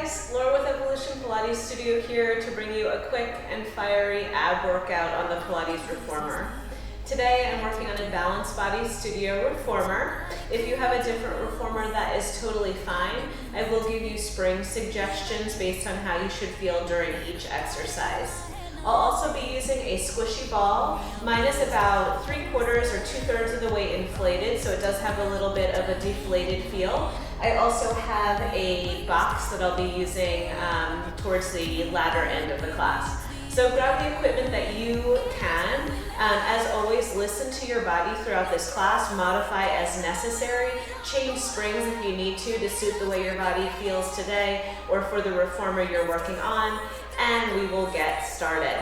guys, Laura with Evolution Pilates Studio here to bring you a quick and fiery ab workout on the Pilates Reformer. Today I'm working on a balanced body studio reformer. If you have a different reformer, that is totally fine. I will give you spring suggestions based on how you should feel during each exercise. I'll also be using a squishy ball. Mine is about 3/4 or 2/3 of the way inflated, so it does have a little bit of a deflated feel. I also have a box that I'll be using towards the latter end of the class. So grab the equipment that you can. As always, listen to your body throughout this class, modify as necessary, change springs if you need to suit the way your body feels today or for the reformer you're working on, and we will get started.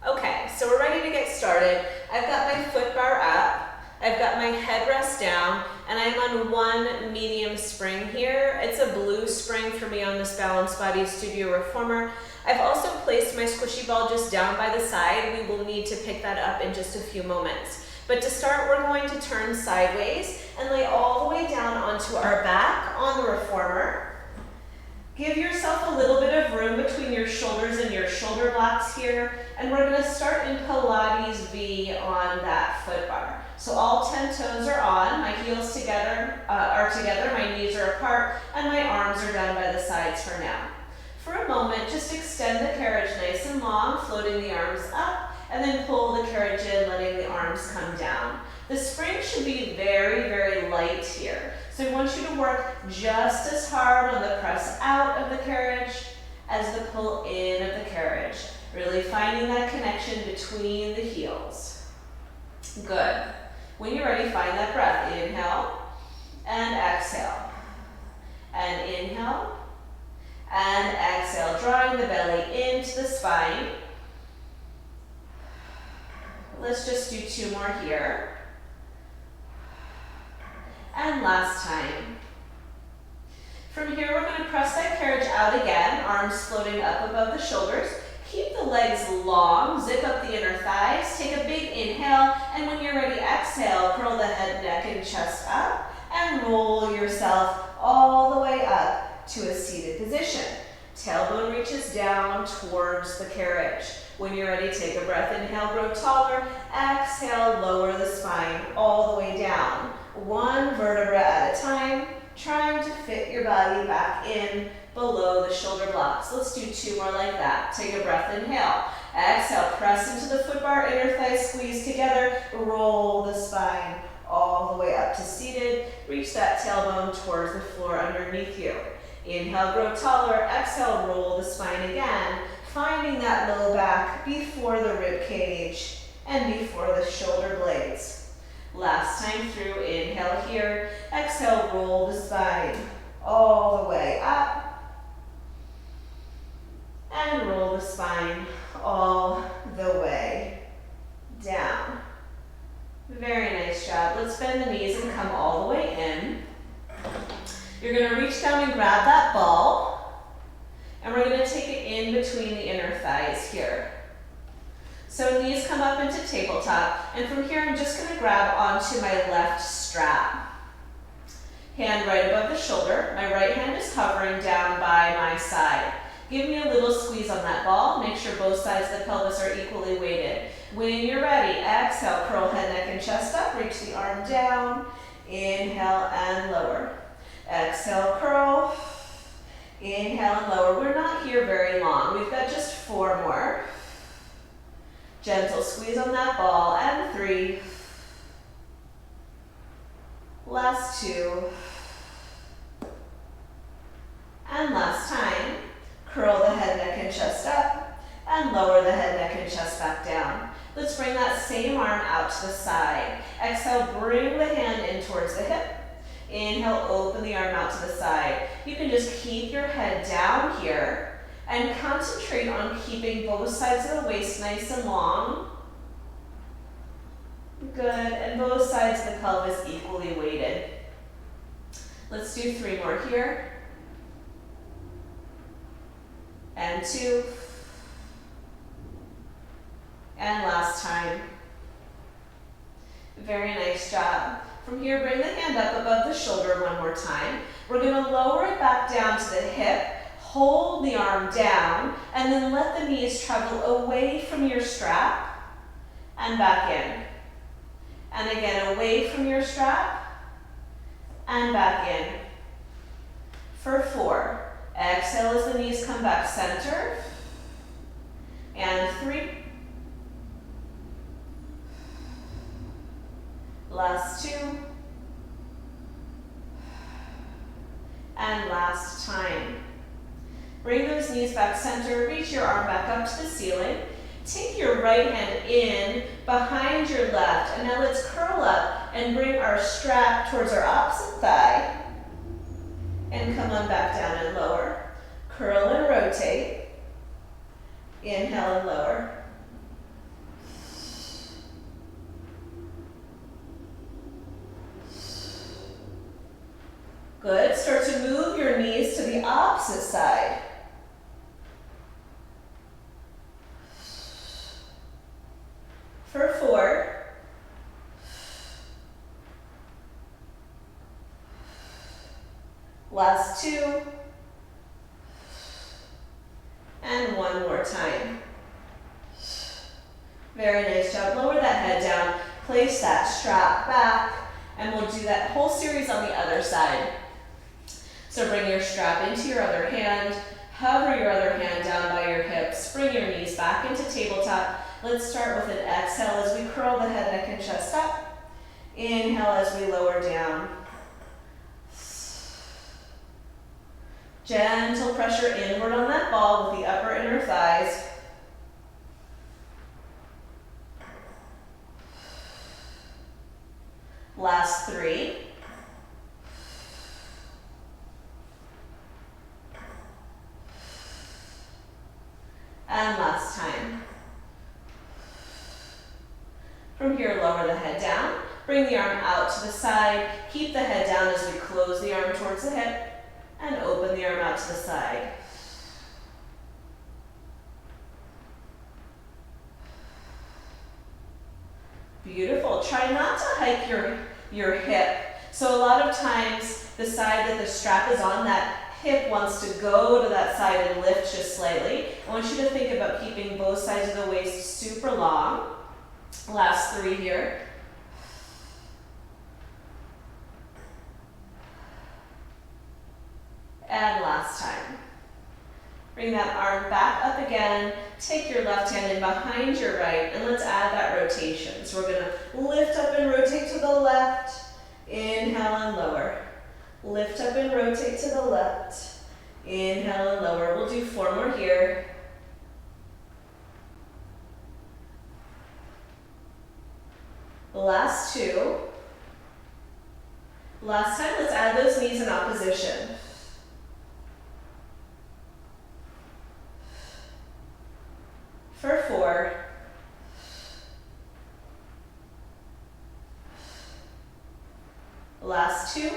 Okay, so we're ready to get started. I've got my foot bar up. I've got my headrest down, and I'm on one medium spring here. It's a blue spring for me on this Balanced Body Studio Reformer. I've also placed my squishy ball just down by the side. We will need to pick that up in just a few moments. But to start, we're going to turn sideways and lay all the way down onto our back on the reformer. Give yourself a little bit of room between your shoulders and your shoulder blocks here, and we're going to start in Pilates V on that foot bar. So all 10 toes are on, my heels are together, my knees are apart, and my arms are down by the sides for now. For a moment, just extend the carriage nice and long, floating the arms up, and then pull the carriage in, letting the arms come down. The spring should be very, very light here. So I want you to work just as hard on the press out of the carriage as the pull in of the carriage. Really finding that connection between the heels. Good. When you're ready, find that breath. Inhale and exhale. And inhale and exhale. Drawing the belly into the spine. Let's just do 2 more here. And last time. From here, we're going to press that carriage out again, arms floating up above the shoulders. Keep the legs long, zip up the inner thighs, take a big inhale, and when you're ready, exhale, curl the head, neck, and chest up, and roll yourself all the way up to a seated position. Tailbone reaches down towards the carriage. When you're ready, take a breath, inhale, grow taller, exhale, lower the spine all the way down. 1 vertebra at a time, trying to fit your body back in below the shoulder blocks. Let's do 2 more like that. Take a breath, inhale. Exhale, press into the foot bar, inner thighs squeeze together, roll the spine all the way up to seated. Reach that tailbone towards the floor underneath you. Inhale, grow taller. Exhale, roll the spine again, finding that low back before the rib cage and before the shoulder blades. Last time through, inhale here, exhale, roll the spine all the way up, and roll the spine all the way down. Very nice job. Let's bend the knees and come all the way in. You're going to reach down and grab that ball, and we're going to take it in between the inner thighs here. So knees come up into tabletop, and from here I'm just going to grab onto my left strap. Hand right above the shoulder. My right hand is hovering down by my side. Give me a little squeeze on that ball. Make sure both sides of the pelvis are equally weighted. When you're ready, exhale, curl head, neck, and chest up. Reach the arm down. Inhale and lower. Exhale, curl. Inhale and lower. We're not here very long. We've got just 4 more. Gentle squeeze on that ball, and 3. Last 2. And last time. Curl the head, neck, and chest up, and lower the head, neck, and chest back down. Let's bring that same arm out to the side. Exhale, bring the hand in towards the hip. Inhale, open the arm out to the side. You can just keep your head down here and concentrate on keeping both sides of the waist nice and long. Good, and both sides of the pelvis equally weighted. Let's do 3 more here. And 2. And last time. Very nice job. From here, bring the hand up above the shoulder one more time. We're going to lower it back down to the hip, hold the arm down, and then let the knees travel away from your strap and back in. And again, away from your strap and back in. For 4. Exhale as the knees come back center. And 3. Last 2. And last time. Bring those knees back center, reach your arm back up to the ceiling. Take your right hand in behind your left, and now let's curl up and bring our strap towards our opposite thigh. And come on back down and lower. Curl and rotate. Inhale and lower. Good. Start to move your knees to the opposite side. For 4. Last 2. And one more time. Very nice job. Lower that head down. Place that strap back. And we'll do that whole series on the other side. So bring your strap into your other hand. Hover your other hand down by your hips. Bring your knees back into tabletop. Let's start with an exhale as we curl the head, neck, and chest up. Inhale as we lower down. Gentle pressure inward on that ball with the upper inner thighs. Last 3. And last time. From here, lower the head down. Bring the arm out to the side. Keep the head down as we close the arm towards the hip. And open the arm out to the side. Beautiful. Try not to hike your hip. So a lot of times, the side that the strap is on, that hip wants to go to that side and lift just slightly. I want you to think about keeping both sides of the waist super long. Last 3 here. And last time. Bring that arm back up again. Take your left hand in behind your right, and let's add that rotation. So we're going to lift up and rotate to the left. Inhale and lower. Lift up and rotate to the left. Inhale and lower. We'll do 4 more here. Last 2. Last time, let's add those knees in opposition. For 4. Last 2.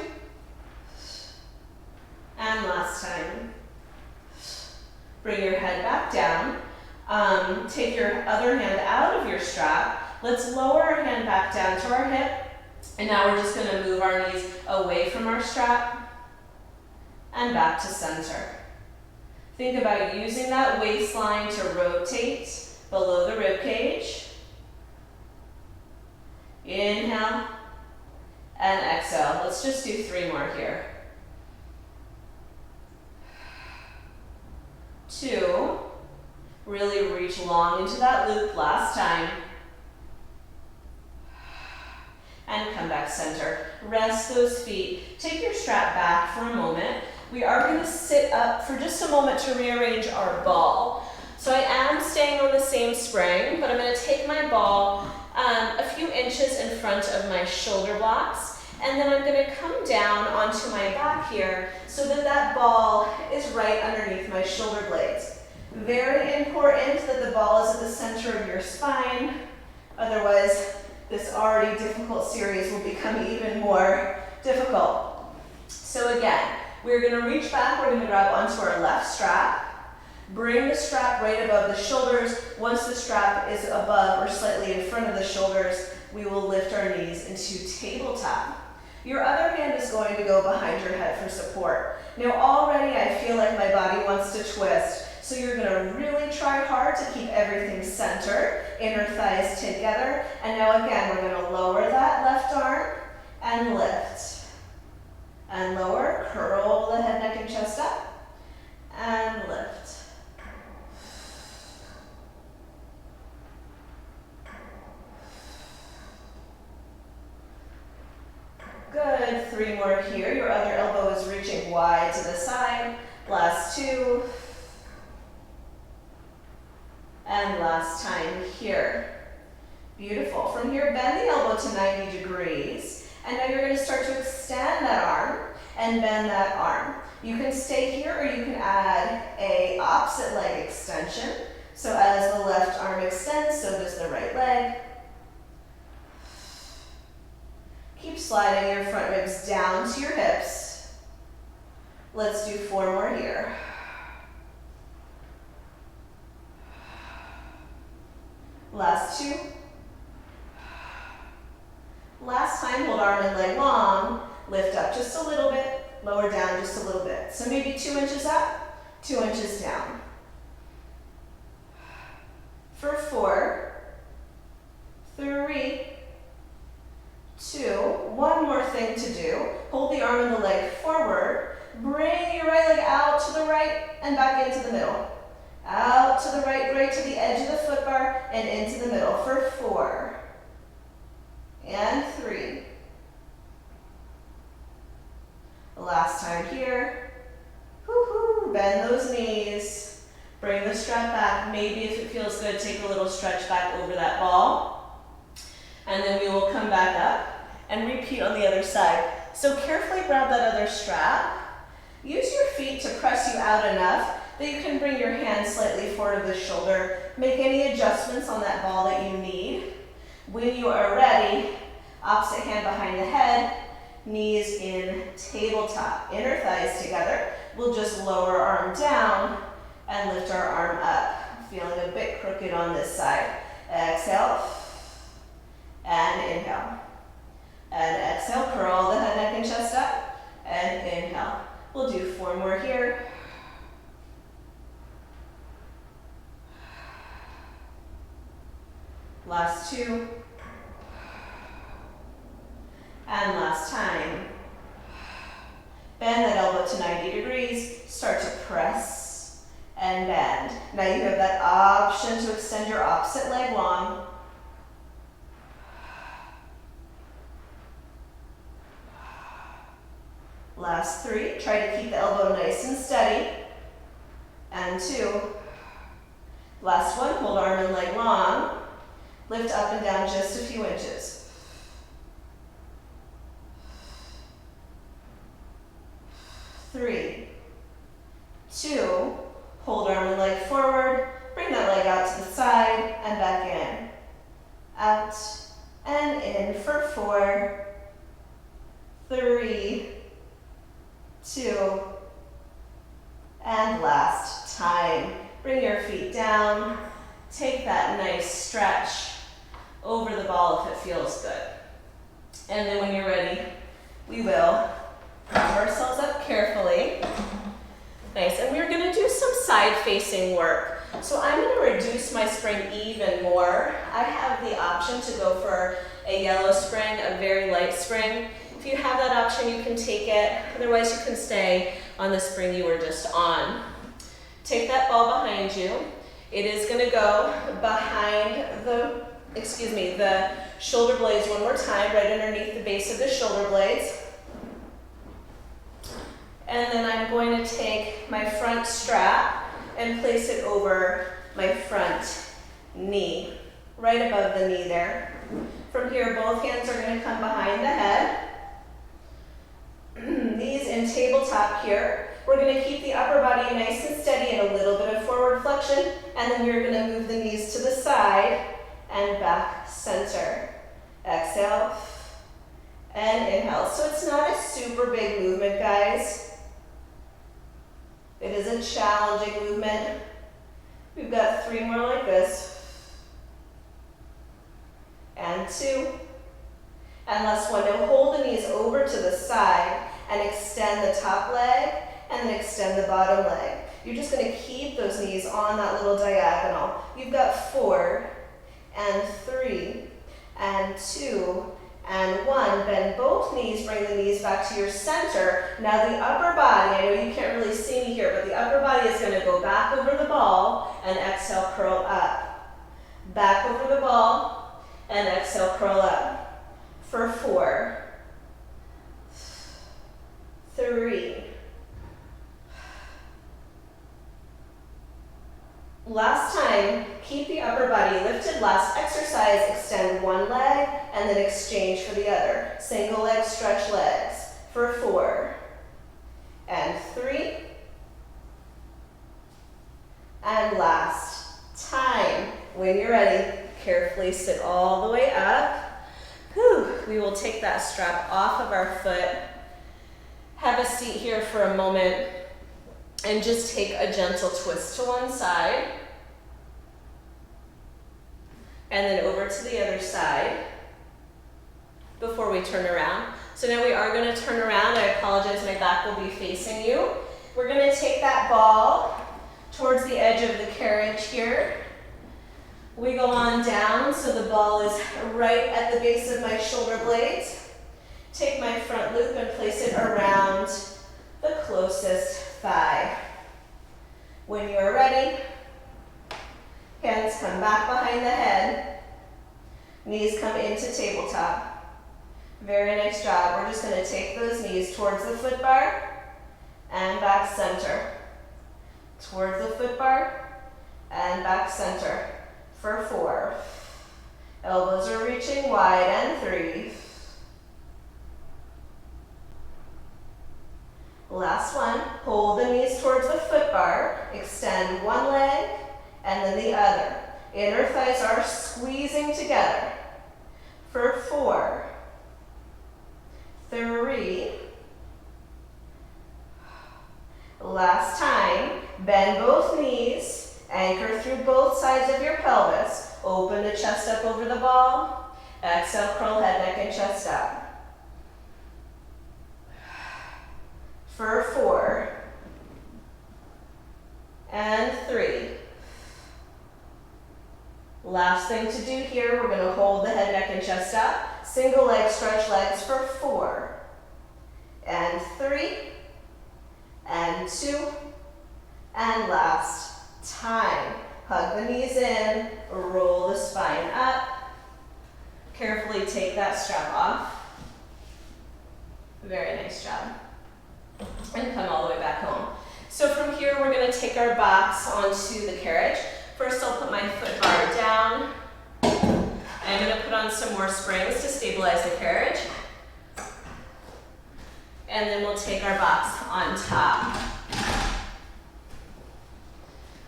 And last time. Bring your head back down. Take your other hand out of your strap. Let's lower our hand back down to our hip. And now we're just going to move our knees away from our strap and back to center. Think about using that waistline to rotate below the rib cage. Inhale and exhale. Let's just do 3 more here. 2. Really reach long into that loop. Last time. And come back center. Rest those feet. Take your strap back for a moment. We are going to sit up for just a moment to rearrange our ball. So I am staying on the same spring, but I'm going to take my ball a few inches in front of my shoulder blocks, and then I'm going to come down onto my back here so that that ball is right underneath my shoulder blades. Very important that the ball is at the center of your spine, otherwise this already difficult series will become even more difficult. So again, we're going to reach back, we're going to grab onto our left strap. Bring the strap right above the shoulders. Once the strap is above or slightly in front of the shoulders, we will lift our knees into tabletop. Your other hand is going to go behind your head for support. Now already I feel like my body wants to twist, so you're gonna really try hard to keep everything centered, inner thighs together, and now again, we're gonna lower that left arm and lift. And lower, curl the head, neck, and chest up, and lift. Good, 3 more here. Your other elbow is reaching wide to the side. Last 2. And last time here. Beautiful. From here, bend the elbow to 90 degrees. And now you're going to start to extend that arm and bend that arm. You can stay here or you can add a opposite leg extension. So as the left arm extends, so does the right leg. Keep sliding your front ribs down to your hips. Let's do 4 more here. Last 2. Last time, hold arm and leg long. Lift up just a little bit, lower down just a little bit. So maybe 2 inches up, 2 inches down. For 4, 3, 2, one more thing to do. Hold the arm and the leg forward. Bring your right leg out to the right and back into the middle. Out to the right, right to the edge of the foot bar and into the middle for 4 and 3. Last time here. Woo-hoo, bend those knees. Bring the strap back. Maybe if it feels good, take a little stretch back over that ball. And then we will come back up and repeat on the other side. So carefully grab that other strap. Use your feet to press you out enough that you can bring your hands slightly forward of the shoulder. Make any adjustments on that ball that you need. When you are ready, opposite hand behind the head, knees in tabletop. Inner thighs together. We'll just lower our arm down and lift our arm up. Feeling a bit crooked on this side. Exhale. And inhale. And exhale, curl the head, neck, and chest up. And inhale. We'll do 4 more here. Last 2. And last time. Bend that elbow to 90 degrees. Start to press and bend. Now you have that option to extend your opposite leg long. Last 3, try to keep the elbow nice and steady. And 2. Last 1, hold arm and leg long. Lift up and down just a few inches. 3, 2, hold arm and leg forward. Bring that leg out to the side and back in. Out and in for 4, 3, 2, and last time. Bring your feet down. Take that nice stretch over the ball if it feels good. And then when you're ready, we will prop ourselves up carefully. Nice, and we're gonna do some side-facing work. So I'm gonna reduce my spring even more. I have the option to go for a yellow spring, a very light spring. If you have that option, you can take it. Otherwise, you can stay on the spring you were just on. Take that ball behind you. It is going to go behind the shoulder blades one more time, right underneath the base of the shoulder blades. And then I'm going to take my front strap and place it over my front knee, right above the knee there. From here, both hands are going to come behind the head. Knees in tabletop here. We're going to keep the upper body nice and steady and a little bit of forward flexion, and then you're going to move the knees to the side and back center. Exhale and inhale. So it's not a super big movement, guys. It is a challenging movement. We've got 3 more like this. And 2. And last one. Now hold the knees over to the side and extend the top leg and then extend the bottom leg. You're just going to keep those knees on that little diagonal. You've got 4 and 3 and 2 and 1. Bend both knees, bring the knees back to your center. Now the upper body, I know you can't really see me here, but the upper body is going to go back over the ball and exhale, curl up. Back over the ball and exhale, curl up. For 4, 3. Last time, keep the upper body lifted. Last exercise, extend one leg and then exchange for the other. Single leg stretch legs for 4 and 3. And last time, when you're ready, carefully sit all the way up. Whew. We will take that strap off of our foot. Have a seat here for a moment and just take a gentle twist to one side. And then over to the other side before we turn around. So now we are going to turn around. I apologize, my back will be facing you. We're going to take that ball towards the edge of the carriage here. We go on down so the ball is right at the base of my shoulder blades. Take my front loop and place it around the closest thigh. When you are ready, hands come back behind the head. Knees come into tabletop. Very nice job. We're just going to take those knees towards the foot bar and back center. Towards the foot bar and back center. For 4. Elbows are reaching wide and 3. Last one. Hold the knees towards the foot bar. Extend one leg and then the other. Inner thighs are squeezing together. For 4, 3. Last time. Bend both knees. Anchor through both sides of your pelvis. Open the chest up over the ball. Exhale, curl head, neck, and chest up. For 4 and 3. Last thing to do here, we're going to hold the head, neck, and chest up. Single leg stretch legs for 4 and 3 and 2 and last time. Hug the knees in, roll the spine up. Carefully take that strap off. Very nice job. And come all the way back home. So from here, we're going to take our box onto the carriage. First, I'll put my foot bar down. I'm going to put on some more springs to stabilize the carriage. And then we'll take our box on top.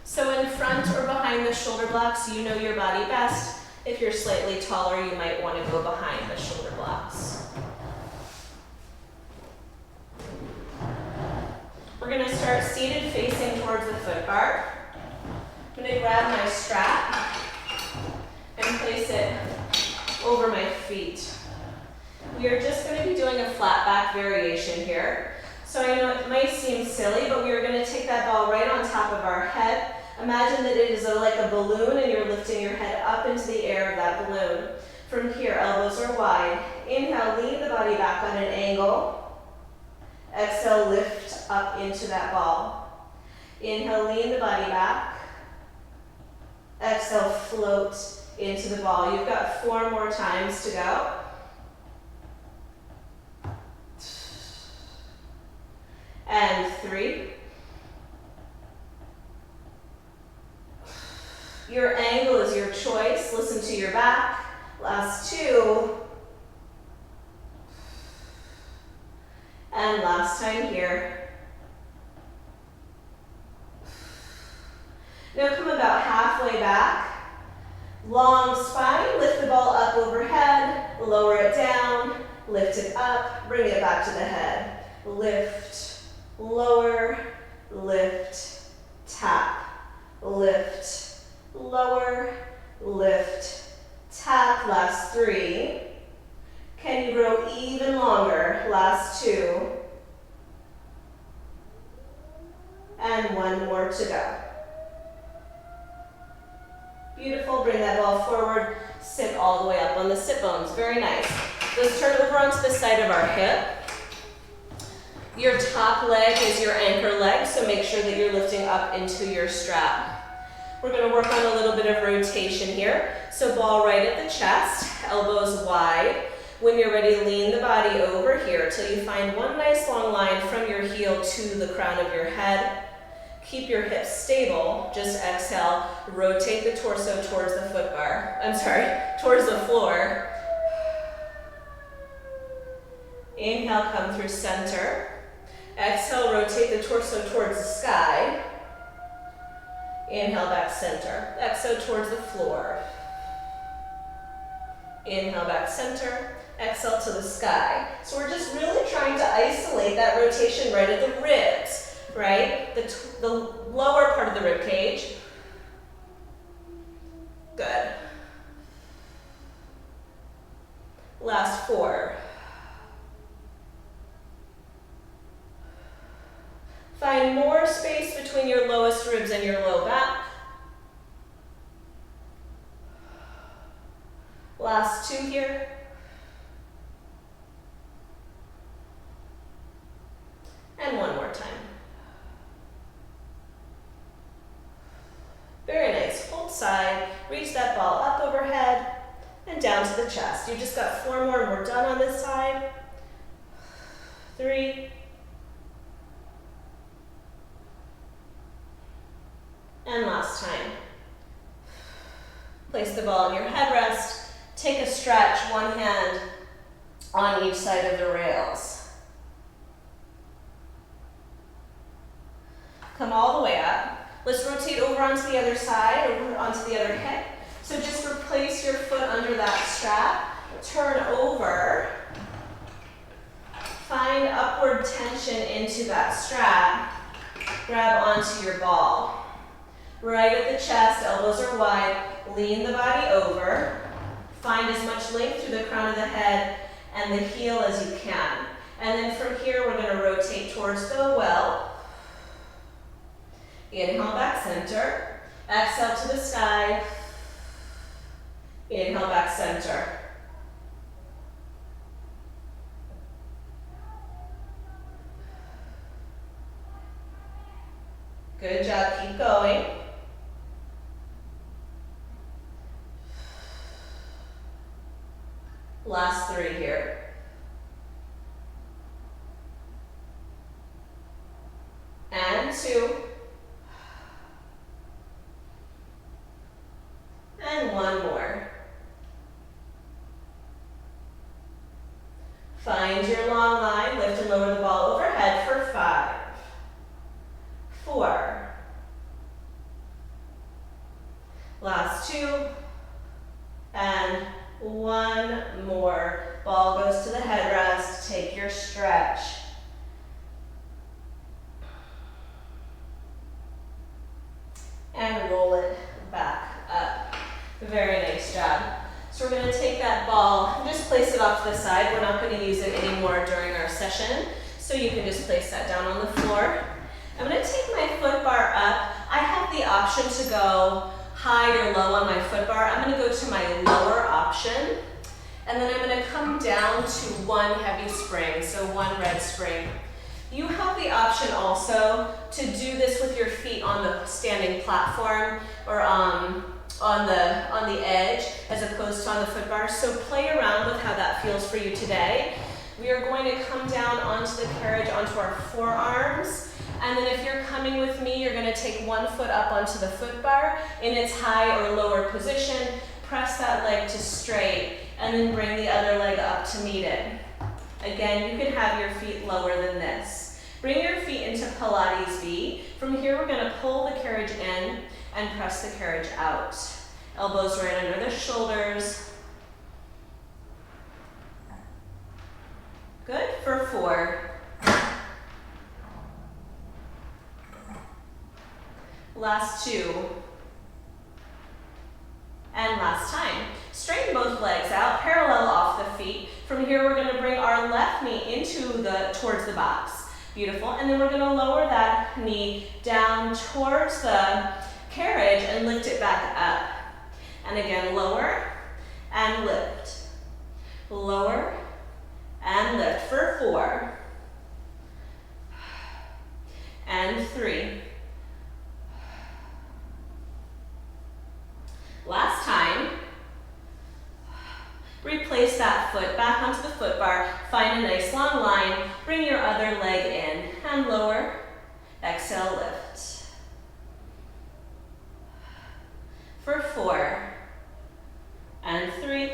So in front or behind the shoulder blocks, you know your body best. If you're slightly taller, you might want to go behind the shoulder blocks. We're going to start seated facing towards the foot bar. I'm going to grab my strap and place it over my feet. We are just going to be doing a flat back variation here. So I know it might seem silly, but we are going to take that ball right on top of our head. Imagine that it is like a balloon and you're lifting your head up into the air of that balloon. From here, elbows are wide. Inhale, lean the body back on an angle. Exhale, lift up into that ball. Inhale, lean the body back. Exhale, float into the ball. You've got 4 more times to go. And 3. Your angle is your choice. Listen to your back. Last 2. And last time here. Now come about halfway back. Long spine, lift the ball up overhead, lower it down, lift it up, bring it back to the head. Lift, lower, lift, tap. lift, lower, lift, tap, last 3. Can you grow even longer? Last 2. And 1 more to go. Beautiful, bring that ball forward, sit all the way up on the sit bones, very nice. Let's turn over onto the side of our hip. Your top leg is your anchor leg, so make sure that you're lifting up into your strap. We're gonna work on a little bit of rotation here. So ball right at the chest, elbows wide. When you're ready, lean the body over here till you find one nice long line from your heel to the crown of your head. Keep your hips stable, just exhale, rotate the torso towards the towards the floor. Inhale, come through center. Exhale, rotate the torso towards the sky. Inhale, back center. Exhale towards the floor. Inhale, back center. Exhale to the sky. So we're just really trying to isolate that rotation right at the ribs, right? The lower part of the rib cage. Good. Last 4. Find more space between your lowest ribs and your low back. Last 2 here. And 1 more time. Very nice. Hold side. Reach that ball up overhead and down to the chest. You just got 4 more and we're done on this side. 3. And last time. Place the ball in your headrest. Take a stretch, one hand on each side of the rails. Come all the way up. Let's rotate over onto the other side, over onto the other hip. So just replace your foot under that strap. Turn over. Find upward tension into that strap. Grab onto your ball. Right at the chest, elbows are wide. Lean the body over. Find as much length through the crown of the head and the heel as you can. And then from here, we're going to rotate towards the well. Inhale, back center. Exhale to the sky. Inhale, back center. Good job, keep going. Last 3 here. And 2. And 1 more. Find your long line, lift and lower the ball overhead for 5, 4. Last 2. And 1 more. Ball goes to the headrest. Take your stretch. And roll it back up. Very nice job. So we're going to take that ball and just place it off to the side. We're not going to use it anymore during our session. So you can just place that down on the floor. I'm going to take my foot bar up. I have the option to go high or low on my foot bar. I'm going to go to my lower option. And then I'm going to come down to 1 heavy spring, so 1 red spring. You have the option also to do this with your feet on the standing platform or on the edge as opposed to on the foot bar. So play around with how that feels for you today. We are going to come down onto the carriage, onto our forearms. And then if you're coming with me, you're going to take 1 foot up onto the foot bar in its high or lower position. Press that leg to straight and then bring the other leg up to meet it. Again, you can have your feet lower than this. Bring your feet into Pilates V. From here, we're going to pull the carriage in and press the carriage out. Elbows right under the shoulders. Good, for 4. Last 2. And last time. Straighten both legs out, parallel off the feet. From here, we're gonna bring our left knee towards the box. Beautiful. And then we're gonna lower that knee down towards the carriage and lift it back up. And again, lower and lift. Lower and lift for 4. And 3. Last time. Replace that foot back onto the foot bar. Find a nice long line. Bring your other leg in and lower. Exhale, lift. For 4. And 3.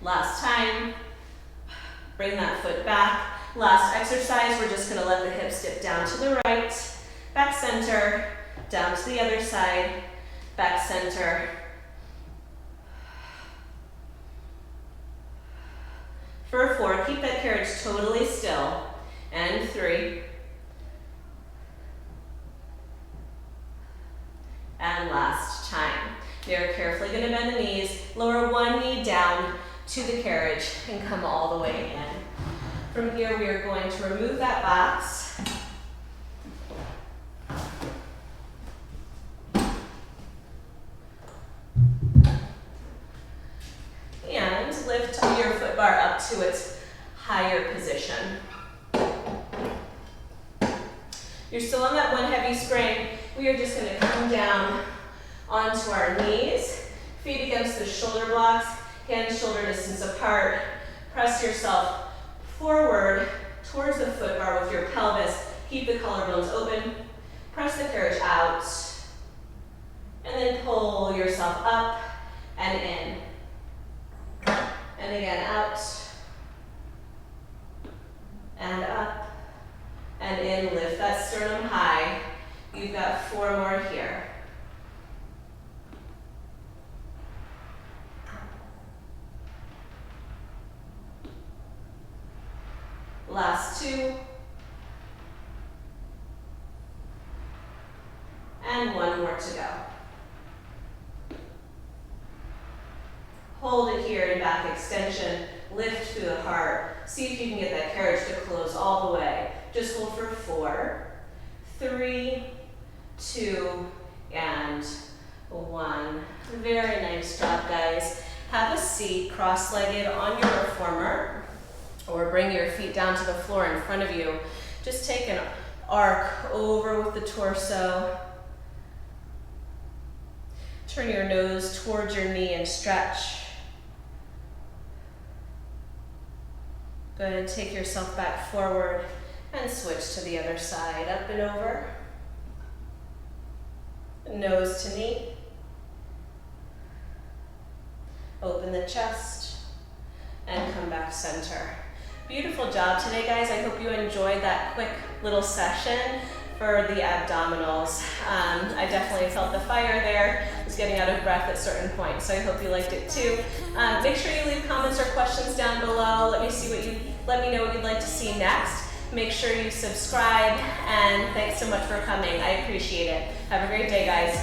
Last time. Bring that foot back. Last exercise, we're just gonna let the hips dip down to the right, back center, down to the other side, back center. For 4, keep that carriage totally still. And 3. And last time. You're carefully gonna bend the knees, lower one knee down to the carriage and come all the way in. From here, we are going to remove that box. And lift your foot bar up to its higher position. You're still on that one heavy spring. We are just going to come down onto our knees, feet against the shoulder blocks, hands shoulder distance apart. Press yourself forward towards the foot bar with your pelvis. Keep the collarbones open. Press the carriage out. And then pull yourself up and in. And again, out. And up. And in. Lift that sternum high. You've got 4 more here. Last 2. And 1 more to go. Hold it here in back extension. Lift through the heart. See if you can get that carriage to close all the way. Just hold for 4, 3, 2, and 1. Very nice job, guys. Have a seat cross-legged on your reformer, or bring your feet down to the floor in front of you. Just take an arc over with the torso. Turn your nose towards your knee and stretch. Good, take yourself back forward and switch to the other side. Up and over. Nose to knee. Open the chest and come back center. Beautiful job today, guys. I hope you enjoyed that quick little session for the abdominals. I definitely felt the fire there. I was getting out of breath at certain points, so I hope you liked it too. Make sure you leave comments or questions down below. Let me know what you'd like to see next. Make sure you subscribe, and thanks so much for coming. I appreciate it. Have a great day, guys.